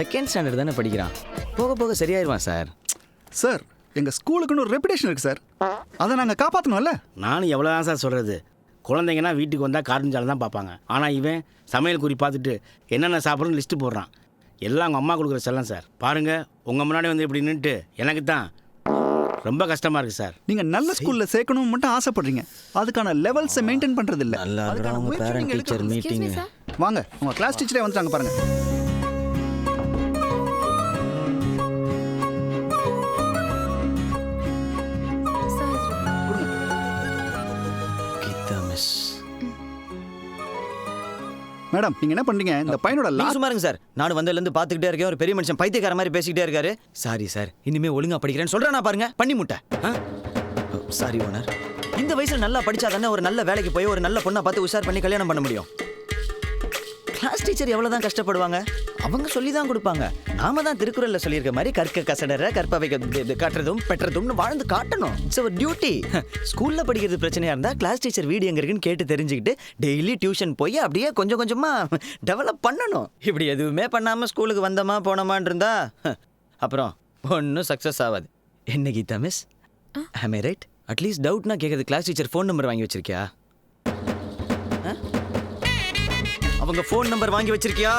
Second standard தானே படிக்கிறான், போக போக சரியாயிருவான் சார். சார் எங்கள் ஸ்கூலுக்குன்னு ஒரு ரெப்புடேஷன் இருக்குது சார், அதை நாங்கள் காப்பாற்றணும்ல. நானும் எவ்வளோ தான் சார் சொல்கிறது, குழந்தைங்கன்னா வீட்டுக்கு வந்தால் கார்ட்டூன் சேனல் தான் பார்ப்பாங்க. ஆனால் இவன் சமையல் குறி பார்த்துட்டு என்னென்ன சாப்பிட்றன்னு லிஸ்ட்டு போடுறான். எல்லாம் அவங்க அம்மா கொடுக்குற செல்லம் சார். பாருங்கள் உங்கள் முன்னாடி வந்து இப்படி நின்றுட்டு எனக்கு தான் ரொம்ப கஷ்டமாக இருக்குது சார். நீங்கள் நல்ல ஸ்கூலில் சேர்க்கணும்னு மட்டும் ஆசைப்படுறீங்க, அதுக்கான லெவல்ஸை மெயின்டைன் பண்ணுறது இல்லை. நல்லா அவங்க பேரண்ட் டீச்சர் மீட்டிங். வாங்க உங்கள் கிளாஸ் டீச்சரே வந்துட்டாங்க பாருங்கள். மேடம் நீங்கள் என்ன பண்ணுறீங்க? இந்த பையனோட சும்மா இருங்க சார், நானும் வந்ததுலேருந்து பார்த்துக்கிட்டே இருக்கேன். ஒரு பெரிய மனுஷன் பைத்தியக்கார மாதிரி பேசிக்கிட்டே இருக்காரு. சாரி சார், இனிமே ஒழுங்கா படிக்கிறேன்னு சொல்கிறேன். பாருங்க பண்ணி முட்டை. சாரி ஓனர், இந்த வயசுல நல்லா படிச்சா தானே ஒரு நல்ல வேலைக்கு போய் ஒரு நல்ல பொண்ணை பார்த்து உஷார் பண்ணி கல்யாணம் பண்ண முடியும். கிளாஸ் டீச்சர் எவ்வளோதான் கஷ்டப்படுவாங்க, அவங்க சொல்லி தான் கொடுப்பாங்க. நாம தான் திருக்குறள்ல சொல்லியிருக்க மாதிரி கற்க கசடற கற்பவை கட்டுறதும் பெற்றதும்னு வாழ்ந்து காட்டணும். It's our duty. ஸ்கூல்ல படிக்கிறது பிரச்சனையா இருந்தா கிளாஸ் டீச்சர் வீடு எங்க இருக்குன்னு கேட்டு தெரிஞ்சுக்கிட்டு டெய்லி டியூஷன் போய் அப்படியே கொஞ்சம் கொஞ்சமா டெவலப் பண்ணணும். இப்படி எதுவுமே பண்ணாம ஸ்கூலுக்கு வந்தோமா போனோமான் இருந்தா அப்புறம் ஒன்றும் சக்ஸஸ் ஆகாது. என்ன கீதா மிஸ், ஆம் ஐ ரைட்? அட்லீஸ்ட் டவுட்னா கேட்கறது கிளாஸ் டீச்சர் ஃபோன் நம்பர் வாங்கி வச்சிருக்கியா? அவங்க ஃபோன் நம்பர் வாங்கி வச்சிருக்கியா?